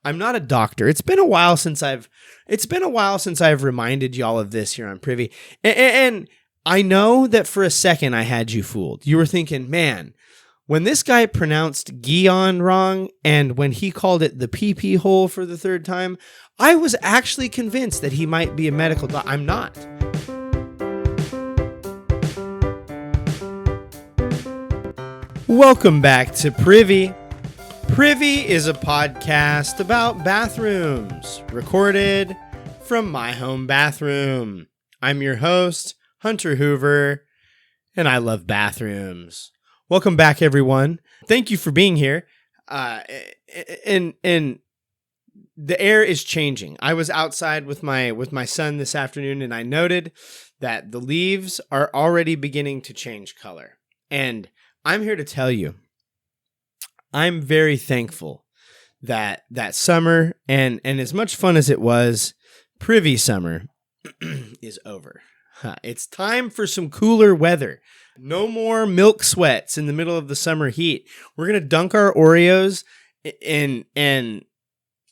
I'm not a doctor. It's been a while since I've reminded y'all of this here on Privy. And I know that for a second I had you fooled. You were thinking, man, when this guy pronounced Guion wrong and when he called it the pee-pee hole for the third time, I was actually convinced that he might be a medical doctor. I'm not. Welcome back to Privy. Privy is a podcast about bathrooms, recorded from my home bathroom. I'm your host, Hunter Hoover, and I love bathrooms. Welcome back, everyone. Thank you for being here. And the air is changing. I was outside with my son this afternoon, and I noted that the leaves are already beginning to change color. And I'm here to tell you, I'm very thankful that summer and as much fun as it was, Privy summer is over. It's time for some cooler weather. No more milk sweats in the middle of the summer heat. We're going to dunk our Oreos and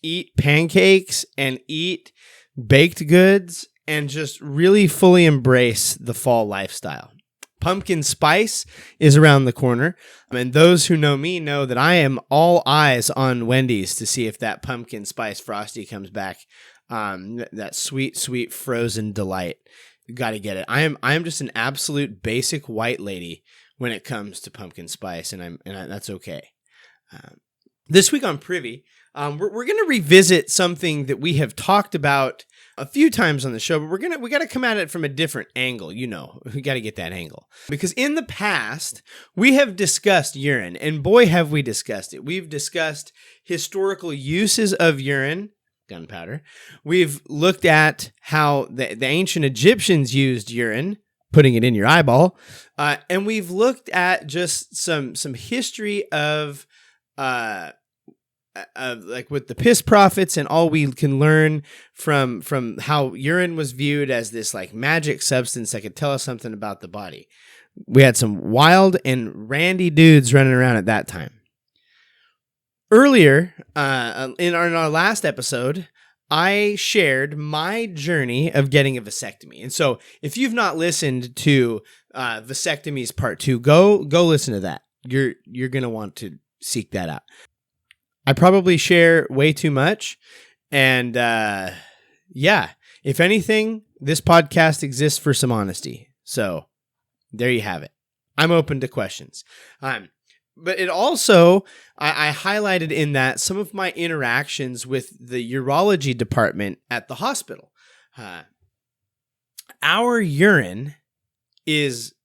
eat pancakes and eat baked goods and just really fully embrace the fall lifestyle. Pumpkin spice is around the corner, and those who know me know that I am all eyes on Wendy's to see if that pumpkin spice Frosty comes back. That sweet, sweet frozen delight. Got to get it. I am just an absolute basic white lady when it comes to pumpkin spice, and that's okay. This week on Privy, we're going to revisit something that we have talked about a few times on the show, but we got to come at it from a different angle. You know, we got to get that angle because in the past we have discussed urine, and boy, have we discussed it. We've discussed historical uses of urine, gunpowder. We've looked at how the ancient Egyptians used urine, putting it in your eyeball, and we've looked at just some history of like with the piss prophets and all we can learn from how urine was viewed as this like magic substance that could tell us something about the body. We had some wild and randy dudes running around at that time. Earlier, in our last episode, I shared my journey of getting a vasectomy. And so if you've not listened to Vasectomies Part 2, go listen to that. You're going to want to seek that out. I probably share way too much. And yeah, if anything, this podcast exists for some honesty. So there you have it. I'm open to questions. But it also, I highlighted in that some of my interactions with the urology department at the hospital. Our urine is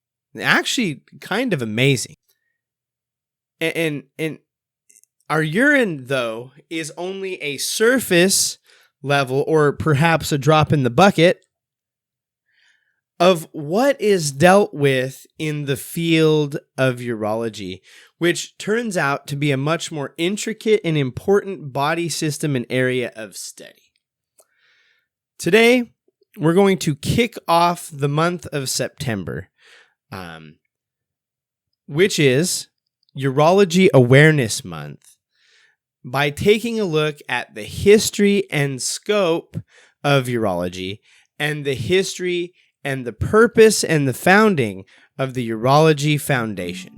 actually kind of amazing. And our urine, though, is only a surface level or perhaps a drop in the bucket of what is dealt with in the field of urology, which turns out to be a much more intricate and important body system and area of study. Today, we're going to kick off the month of September, which is Urology Awareness Month, by taking a look at the history and scope of urology and the history and the purpose and the founding of the Urology Foundation.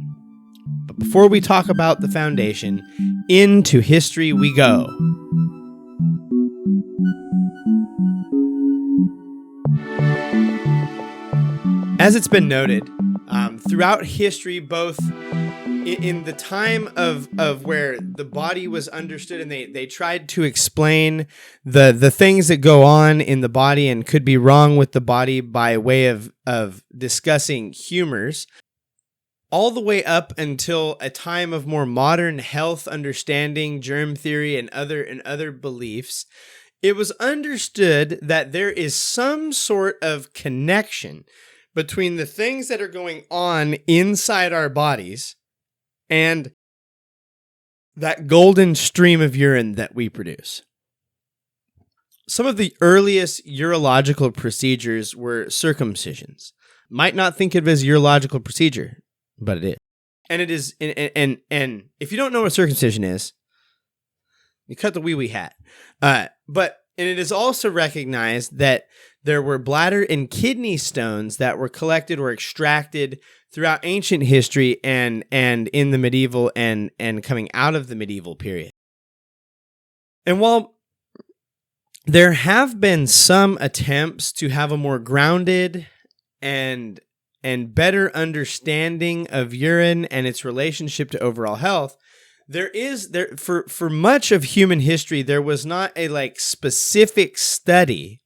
But before we talk about the foundation, into history we go. As it's been noted, throughout history, both in the time of where the body was understood and they tried to explain the things that go on in the body and could be wrong with the body by way of discussing humors, all the way up until a time of more modern health understanding, germ theory, and other beliefs, it was understood that there is some sort of connection between the things that are going on inside our bodies and that golden stream of urine that we produce. Some of the earliest urological procedures were circumcisions. Might not think of it as a urological procedure, but it is. And it is, and if you don't know what circumcision is, You cut the wee hat. And it is also recognized that there were bladder and kidney stones that were collected or extracted throughout ancient history and in the medieval and coming out of the medieval period. And while there have been some attempts to have a more grounded and better understanding of urine and its relationship to overall health, for much of human history, there was not a specific study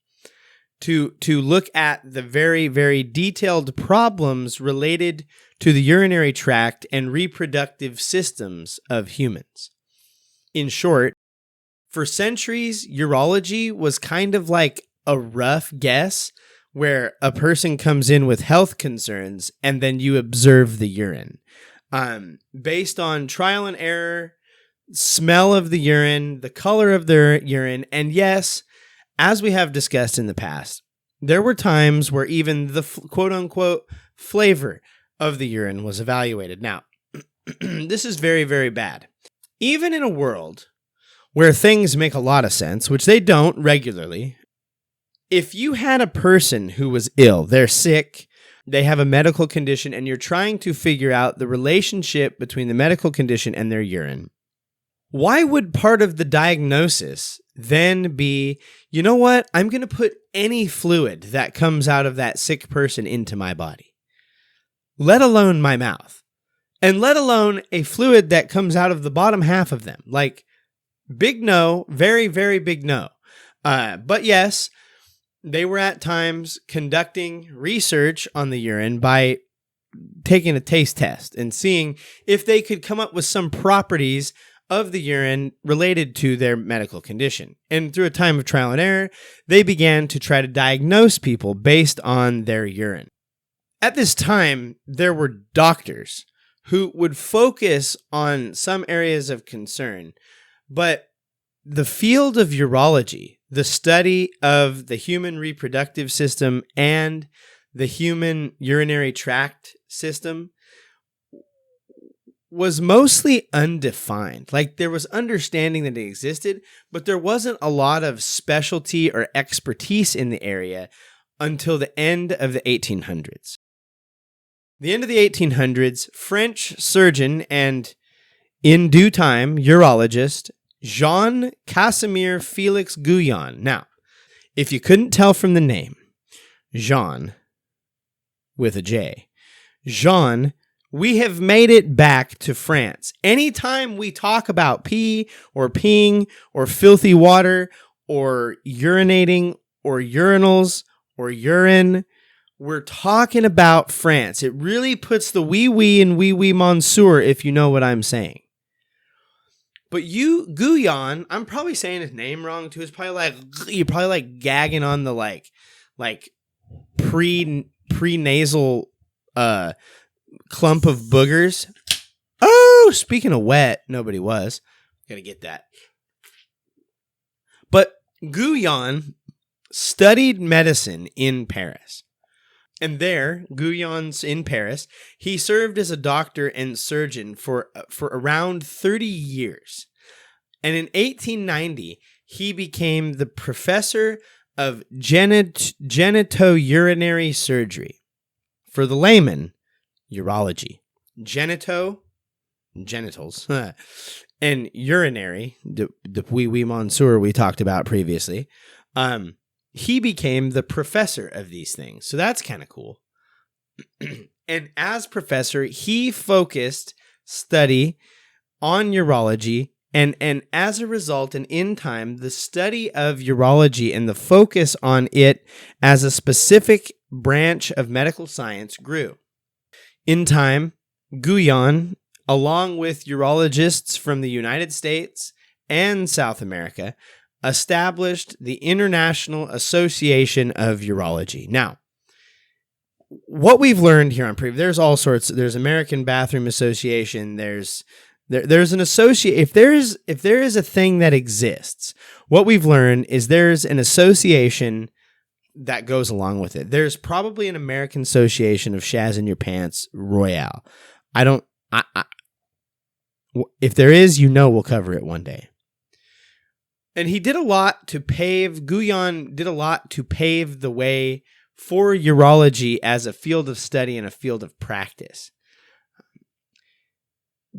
to look at the very, very detailed problems related to the urinary tract and reproductive systems of humans. In short, for centuries, urology was kind of like a rough guess where a person comes in with health concerns and then you observe the urine. Based on trial and error, smell of the urine, the color of their urine, and yes, as we have discussed in the past, there were times where even the quote-unquote flavor of the urine was evaluated. Now, this is very, very bad. Even in a world where things make a lot of sense, which they don't regularly, if you had a person who was ill, they're sick, they have a medical condition, and you're trying to figure out the relationship between the medical condition and their urine, why would part of the diagnosis then be, you know what, I'm going to put any fluid that comes out of that sick person into my body, let alone my mouth, and let alone a fluid that comes out of the bottom half of them? Like, big no, very, very big no. But yes, they were at times conducting research on the urine by taking a taste test and seeing if they could come up with some properties of the urine related to their medical condition. And through a time of trial and error, they began to try to diagnose people based on their urine. At this time, there were doctors who would focus on some areas of concern, but the field of urology, the study of the human reproductive system and the human urinary tract system, was mostly undefined. Like, there was understanding that it existed, but there wasn't a lot of specialty or expertise in the area until the end of the 1800s. The end of the 1800s, French surgeon and, in due time, urologist Jean Casimir Felix Guyon. Now, if you couldn't tell from the name, Jean, with a J, Jean, we have made it back to France. Anytime we talk about pee or peeing or filthy water or urinating or urinals or urine, we're talking about France. It really puts the wee in wee monsieur, if you know what I'm saying. But Guyon, I'm probably saying his name wrong too. It's probably like, you're probably like gagging on the like pre-nasal clump of boogers. Oh, speaking of wet, nobody was. Gotta get that. But Guyon studied medicine in Paris. And there, Guyon's in Paris, he served as a doctor and surgeon for around 30 years. And in 1890, he became the professor of genitourinary surgery. For the layman, urology. Genitals, and urinary, the wee monsieur we talked about previously. He became the professor of these things. So that's kind of cool. And as professor, he focused study on urology. And as a result, and in time, the study of urology and the focus on it as a specific branch of medical science grew. In time, Guyon, along with urologists from the United States and South America, established the International Association of Urology. Now, what we've learned here on Privycast, there's all sorts. There's American Bathroom Association. There's an associate. If there is a thing that exists, what we've learned is there's an association that goes along with it. There's probably an American Association of Shaz in Your Pants Royale. If there is, we'll cover it one day. And he did a lot to Guyon did a lot to pave the way for urology as a field of study and a field of practice.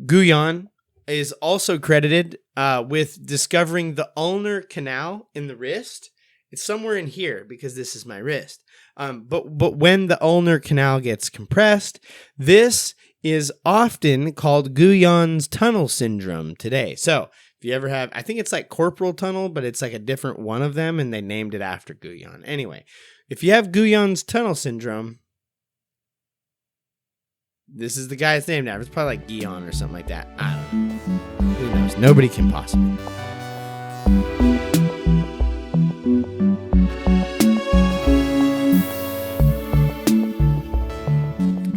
Guyon is also credited with discovering the ulnar canal in the wrist. It's somewhere in here because this is my wrist. But when the ulnar canal gets compressed, this is often called Guyon's tunnel syndrome today. So if you ever have, I think it's like corporal tunnel, but it's like a different one of them, and they named it after Guyon. Anyway, if you have Guyon's tunnel syndrome, this is the guy's name now. It's probably like Guyon or something like that. I don't know. Who knows? Nobody can possibly.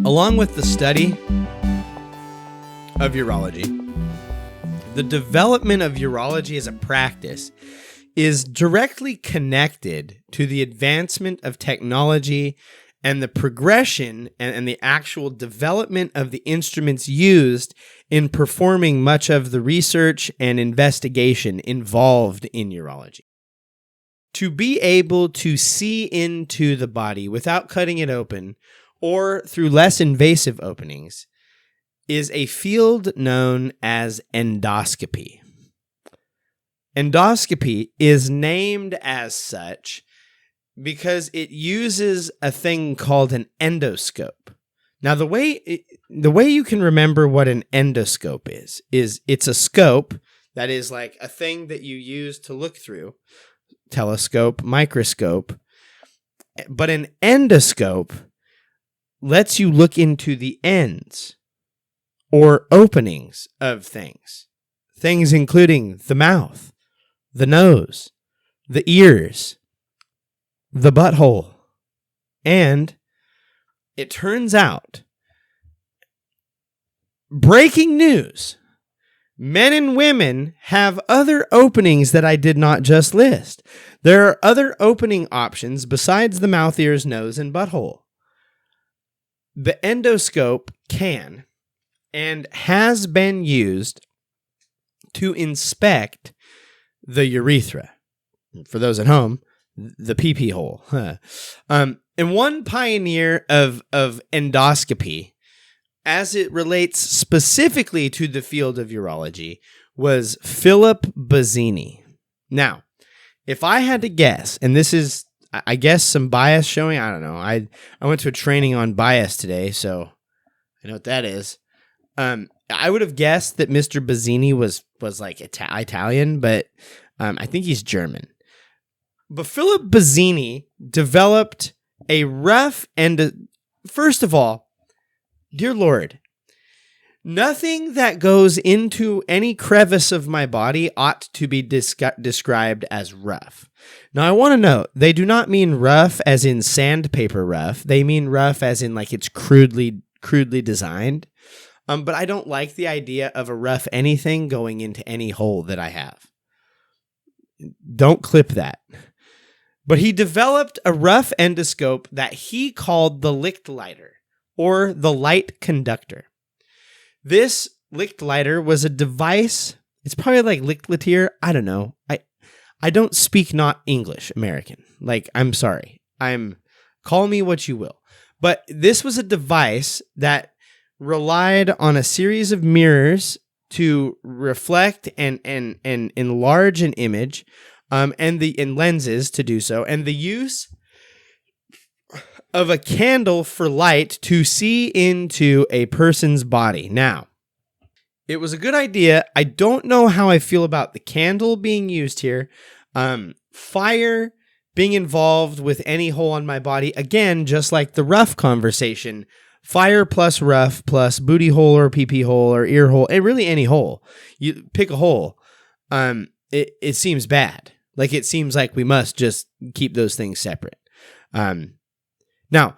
Along with the study of urology, the development of urology as a practice is directly connected to the advancement of technology and the progression and the actual development of the instruments used in performing much of the research and investigation involved in urology. To be able to see into the body without cutting it open or through less invasive openings is a field known as endoscopy. Endoscopy is named as such because it uses a thing called an endoscope. Now, the way you can remember what an endoscope is it's a scope that is like a thing that you use to look through, telescope, microscope, but an endoscope lets you look into the ends or openings of things including the mouth, the nose, the ears, the butthole. And it turns out, breaking news, men and women have other openings that I did not just list. There are other opening options besides the mouth, ears, nose, and butthole. The endoscope can and has been used to inspect the urethra. For those at home, the pee-pee hole. And one pioneer of endoscopy, as it relates specifically to the field of urology, was Philip Bazzini. Now, if I had to guess, and this is, I guess, some bias showing, I don't know. I went to a training on bias today, so I know what that is. I would have guessed that Mr. Bazzini was like Italian, but I think he's German. But Philip Bazzini developed a rough and first of all, dear Lord, nothing that goes into any crevice of my body ought to be described as rough. Now, I want to note, they do not mean rough as in sandpaper rough. They mean rough as in like it's crudely designed. But I don't like the idea of a rough anything going into any hole that I have. Don't clip that. But he developed a rough endoscope that he called the Lichtleiter, or the light conductor. This Lichtleiter was a device, it's probably like Lichtleiter, I don't know. I don't speak not English American. Like, I'm sorry. Call me what you will. But this was a device that relied on a series of mirrors to reflect and enlarge an image, and lenses to do so, and the use of a candle for light to see into a person's body. Now, it was a good idea. I don't know how I feel about the candle being used here. Fire being involved with any hole on my body. Again, just like the rough conversation, fire plus rough plus booty hole or pee-pee hole or ear hole, and really any hole. You pick a hole. It seems bad. Like it seems like we must just keep those things separate. Now,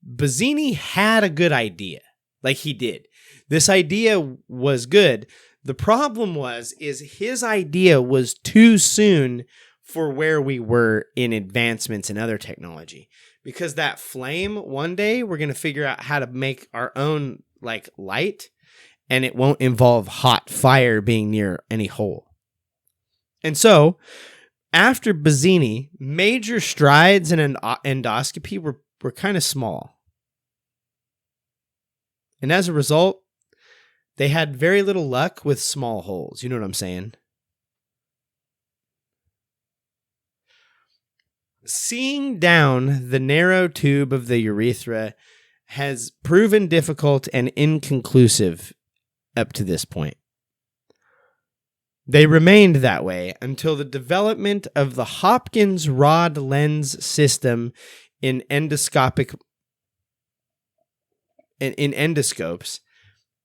Bazzini had a good idea. Like he did. This idea was good. The problem is his idea was too soon for where we were in advancements in other technology. Because that flame, one day we're going to figure out how to make our own like light. and it won't involve hot fire being near any hole. And so, after Bazzini, major strides in endoscopy were kind of small. And as a result, they had very little luck with small holes. You know what I'm saying? Seeing down the narrow tube of the urethra has proven difficult and inconclusive up to this point. They remained that way until the development of the Hopkins rod lens system in endoscopes,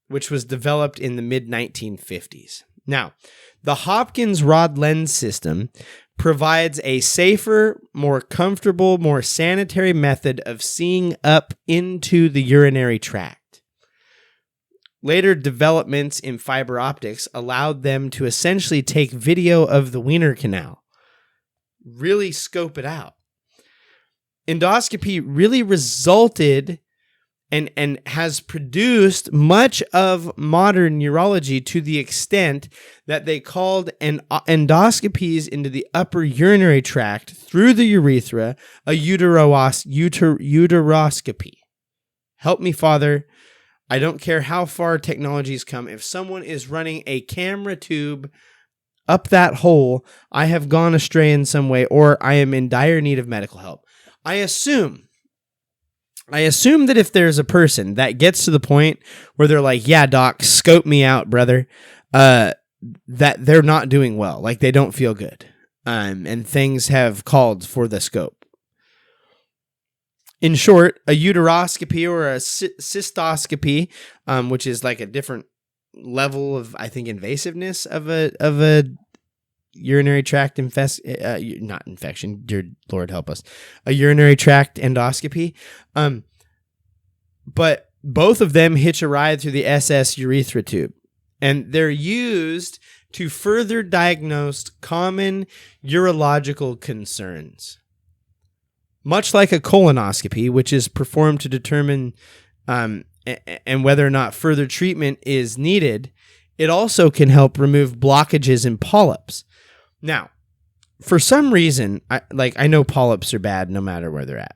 which was developed in the mid-1950s. Now, the Hopkins rod lens system provides a safer, more comfortable, more sanitary method of seeing up into the urinary tract. Later developments in fiber optics allowed them to essentially take video of the wiener canal, really scope it out. Endoscopy really resulted and has produced much of modern urology to the extent that they called endoscopies into the upper urinary tract through the urethra a uteroscopy. Help me, Father. I don't care how far technology's come. If someone is running a camera tube up that hole, I have gone astray in some way, or I am in dire need of medical help. I assume that if there's a person that gets to the point where they're like, yeah, doc, scope me out, brother, that they're not doing well. Like they don't feel good. And things have called for the scope. In short, a uteroscopy or a cystoscopy, which is like a different level of, I think, invasiveness of a urinary tract not infection, dear Lord help us, a urinary tract endoscopy. But both of them hitch a ride through the SS urethra tube, and they're used to further diagnose common urological concerns. Much like a colonoscopy, which is performed to determine and whether or not further treatment is needed, it also can help remove blockages and polyps. Now, for some reason, I know polyps are bad no matter where they're at.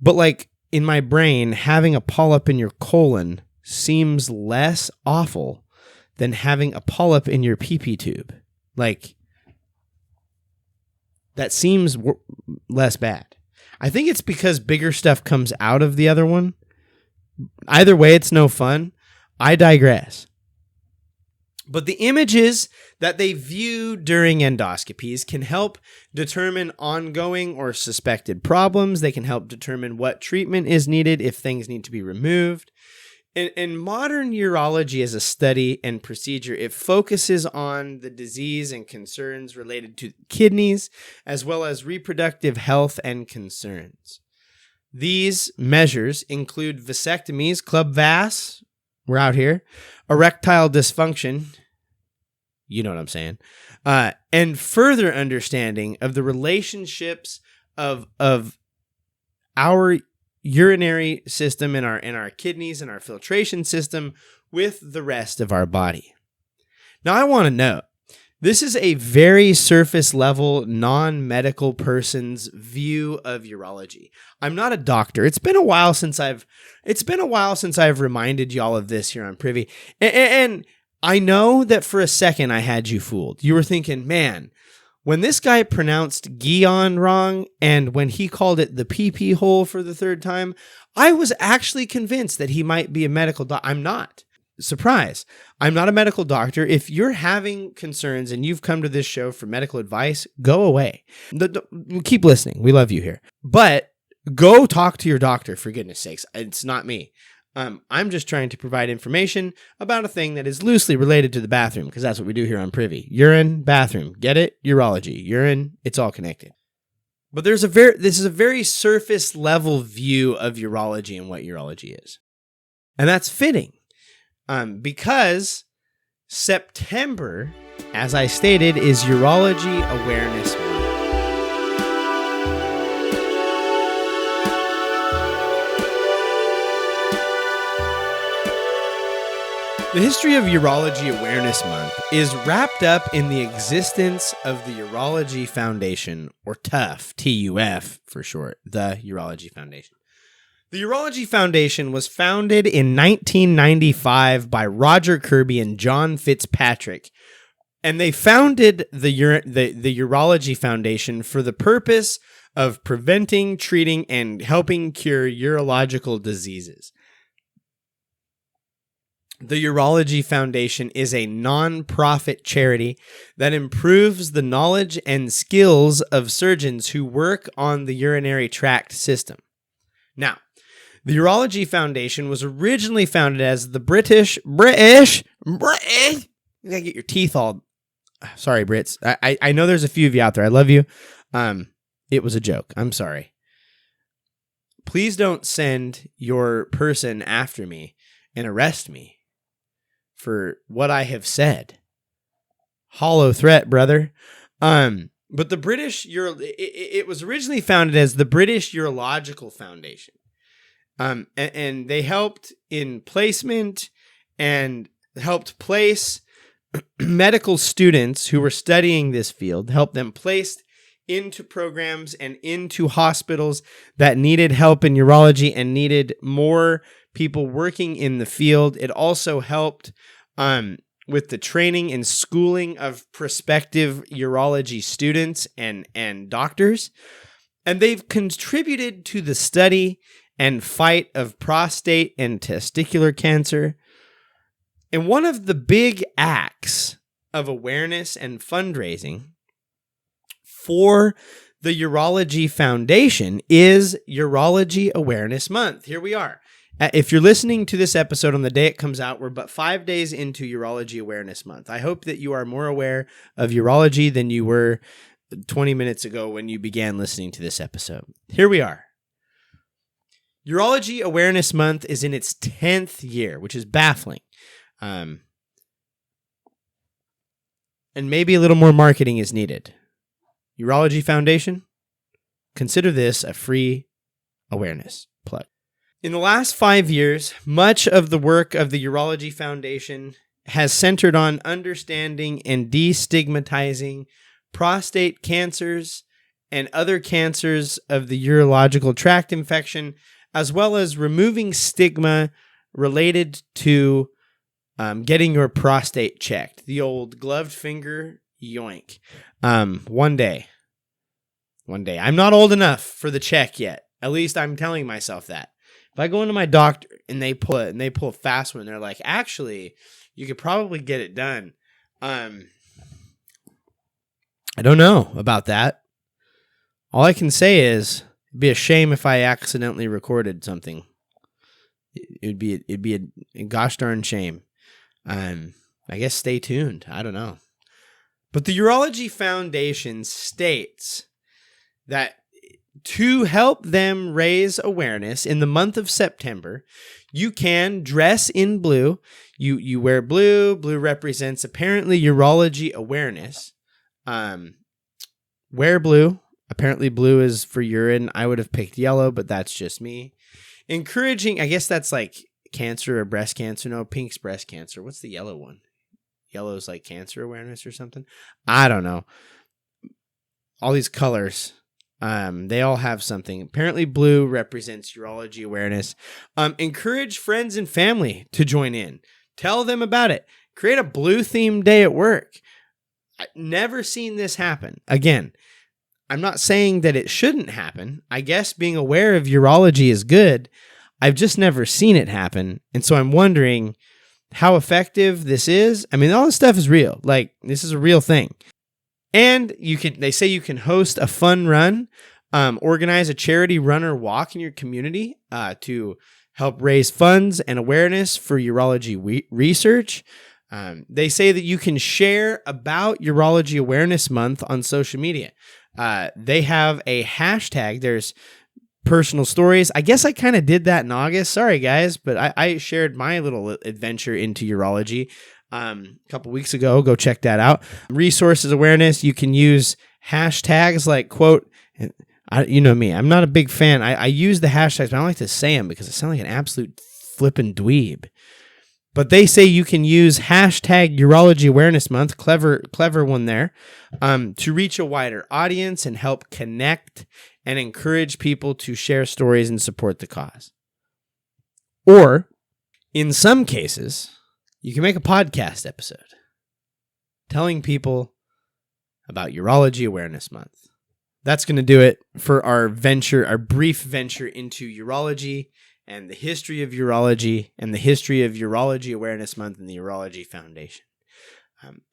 But like in my brain, having a polyp in your colon seems less awful than having a polyp in your pee-pee tube. Like, that seems less bad. I think it's because bigger stuff comes out of the other one. Either way, it's no fun. I digress. But the images that they view during endoscopies can help determine ongoing or suspected problems. They can help determine what treatment is needed if things need to be removed. In modern urology as a study and procedure, it focuses on the disease and concerns related to kidneys, as well as reproductive health and concerns. These measures include vasectomies, club vas, we're out here, erectile dysfunction, you know what I'm saying, and further understanding of the relationships of our urinary system and our kidneys and our filtration system with the rest of our body. Now, I want to note, this is a very surface level, non-medical person's view of urology. I'm not a doctor. It's been a while since I've reminded y'all of this here on Privy. And I know that for a second I had you fooled. You were thinking, man, when this guy pronounced Guion wrong and when he called it the pee-pee hole for the third time, I was actually convinced that he might be a medical doctor. I'm not. Surprise. I'm not a medical doctor. If you're having concerns and you've come to this show for medical advice, go away. Keep listening. We love you here. But go talk to your doctor, for goodness sakes. It's not me. I'm just trying to provide information about a thing that is loosely related to the bathroom, because that's what we do here on Privy. Urine, bathroom. Get it? Urology. Urine, it's all connected. But this is a very surface level view of urology and what urology is. And that's fitting. Because September, as I stated, is Urology Awareness Month. The history of Urology Awareness Month is wrapped up in the existence of the Urology Foundation, or TUF, T-U-F for short, the Urology Foundation. The Urology Foundation was founded in 1995 by Roger Kirby and John Fitzpatrick, and they founded the Urology Foundation for the purpose of preventing, treating, and helping cure urological diseases. The Urology Foundation is a non-profit charity that improves the knowledge and skills of surgeons who work on the urinary tract system. Now, the Urology Foundation was originally founded as the British, you gotta get your teeth all, sorry, Brits. I know there's a few of you out there. I love you. It was a joke. I'm sorry. Please don't send your person after me and arrest me for what I have said. Hollow threat, brother. But the British, it was originally founded as the British Urological Foundation. And they helped in placement and helped place medical students who were studying this field, helped them placed into programs and into hospitals that needed help in urology and needed more people working in the field. It also helped with the training and schooling of prospective urology students and doctors. And they've contributed to the study and fight of prostate and testicular cancer. And one of the big acts of awareness and fundraising for the Urology Foundation is Urology Awareness Month. Here we are. If you're listening to this episode on the day it comes out, we're but 5 days into Urology Awareness Month. I hope that you are more aware of urology than you were 20 minutes ago when you began listening to this episode. Here we are. Urology Awareness Month is in its 10th year, which is baffling. And maybe a little more marketing is needed. Urology Foundation, consider this a free awareness plug. In the last 5 years, much of the work of the Urology Foundation has centered on understanding and destigmatizing prostate cancers and other cancers of the urological tract infection, as well as removing stigma related to getting your prostate checked. The old gloved finger yoink. One day. I'm not old enough for the check yet. At least I'm telling myself that. If I go into my doctor and they pull a fast one, they're like, actually, you could probably get it done. I don't know about that. All I can say is it'd be a shame if I accidentally recorded something. It'd be a gosh darn shame. I guess stay tuned. I don't know. But the Urology Foundation states that to help them raise awareness in the month of September, you can dress in blue. You wear blue. Blue represents apparently urology awareness. Wear blue. Apparently blue is for urine. I would have picked yellow, but that's just me. Encouraging, I guess that's like cancer or breast cancer. No, pink's breast cancer. What's the yellow one? Yellow is like cancer awareness or something. I don't know. All these colors. They all have something. Apparently blue represents urology awareness. Encourage friends and family to join in. Tell them about it. Create a blue themed day at work. I've never seen this happen. Again, I'm not saying that it shouldn't happen. I guess being aware of urology is good. I've just never seen it happen. And so I'm wondering how effective this is. I mean, all this stuff is real. Like, this is a real thing. And they say you can host a fun run, organize a charity run or walk in your community to help raise funds and awareness for urology research. They say that you can share about Urology Awareness Month on social media. They have a hashtag. There's personal stories. I guess I kind of did that in August. Sorry, guys, but I shared my little adventure into urology a couple weeks ago. Go check that out. Resources awareness. You can use hashtags like quote. You know me. I'm not a big fan. I use the hashtags, but I don't like to say them because I sound like an absolute flippin' dweeb. But they say you can use hashtag Urology Awareness Month, clever one there, to reach a wider audience and help connect and encourage people to share stories and support the cause. Or, in some cases, you can make a podcast episode telling people about Urology Awareness Month. That's going to do it for our brief venture into urology and the history of urology and the history of Urology Awareness Month and the Urology Foundation.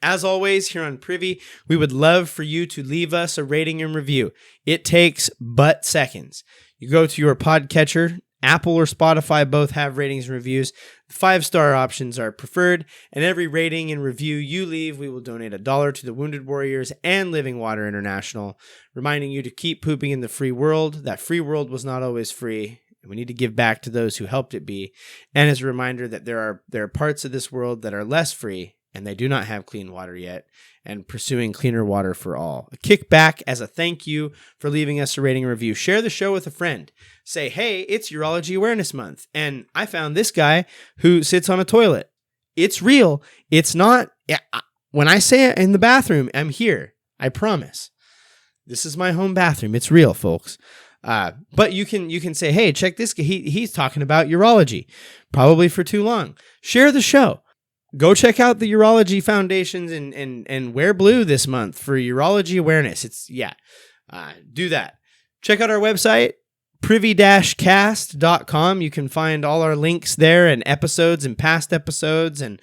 As always, here on Privy, we would love for you to leave us a rating and review. It takes but seconds. You go to your podcatcher. Apple or Spotify both have ratings and reviews. 5-star options are preferred, and every rating and review you leave, we will donate $1 to the Wounded Warriors and Living Water International, reminding you to keep pooping in the free world. That free world was not always free. We need to give back to those who helped it be. And as a reminder that there are parts of this world that are less free, and they do not have clean water yet, and pursuing cleaner water for all. A kickback as a thank you for leaving us a rating and review. Share the show with a friend. Say, hey, it's Urology Awareness Month, and I found this guy who sits on a toilet. It's real. It's not. When I say it in the bathroom, I'm here. I promise. This is my home bathroom. It's real, folks. But you can say, hey, check this guy. He's talking about urology, probably for too long. Share the show. Go check out the Urology Foundations and wear blue this month for urology awareness. Do that. Check out our website, privy-cast.com. You can find all our links there and episodes and past episodes and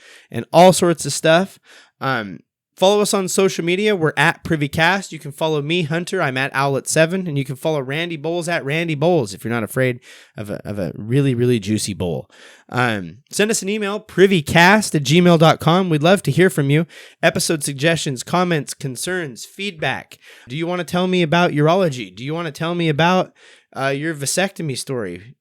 all sorts of stuff. Follow us on social media. We're at Privycast. You can follow me, Hunter. I'm at Owlet7. And you can follow Randy Bowles at Randy Bowles if you're not afraid of a really, really juicy bowl. Send us an email, privycast@gmail.com. We'd love to hear from you. Episode suggestions, comments, concerns, feedback. Do you want to tell me about urology? Do you want to tell me about your vasectomy story?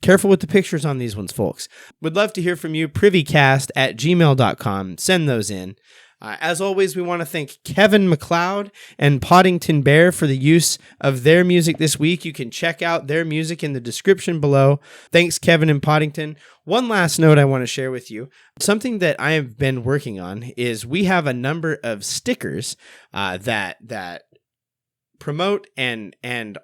Careful with the pictures on these ones, folks. We'd love to hear from you, privycast@gmail.com. Send those in. As always, we want to thank Kevin MacLeod and Podington Bear for the use of their music this week. You can check out their music in the description below. Thanks, Kevin and Podington. One last note I want to share with you. Something that I have been working on is we have a number of stickers that promote and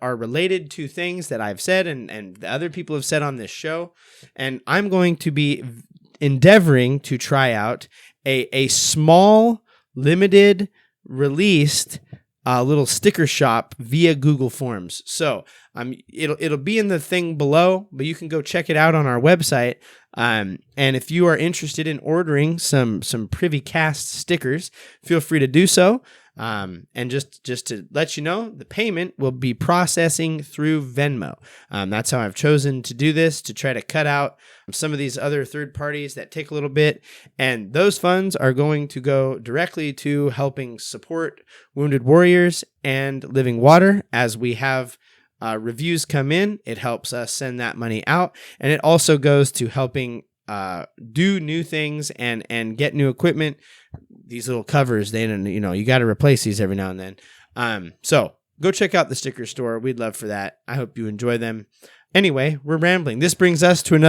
are related to things that I've said and the other people have said on this show. And I'm going to be endeavoring to try out a small, limited, released little sticker shop via Google Forms. So it'll be in the thing below, but you can go check it out on our website. And if you are interested in ordering some Privycast stickers, feel free to do so. And just to let you know, the payment will be processing through Venmo. That's how I've chosen to do this, to try to cut out some of these other third parties that take a little bit. And those funds are going to go directly to helping support Wounded Warriors and Living Water. As we have reviews come in, it helps us send that money out. And it also goes to helping do new things and get new equipment. These little covers, you got to replace these every now and then. So go check out the sticker store. We'd love for that. I hope you enjoy them. Anyway, we're rambling. This brings us to end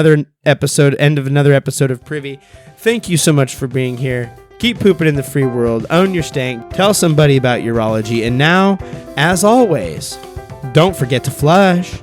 of another episode of Privy. Thank you so much for being here. Keep pooping in the free world. Own your stank. Tell somebody about urology. And now, as always, don't forget to flush.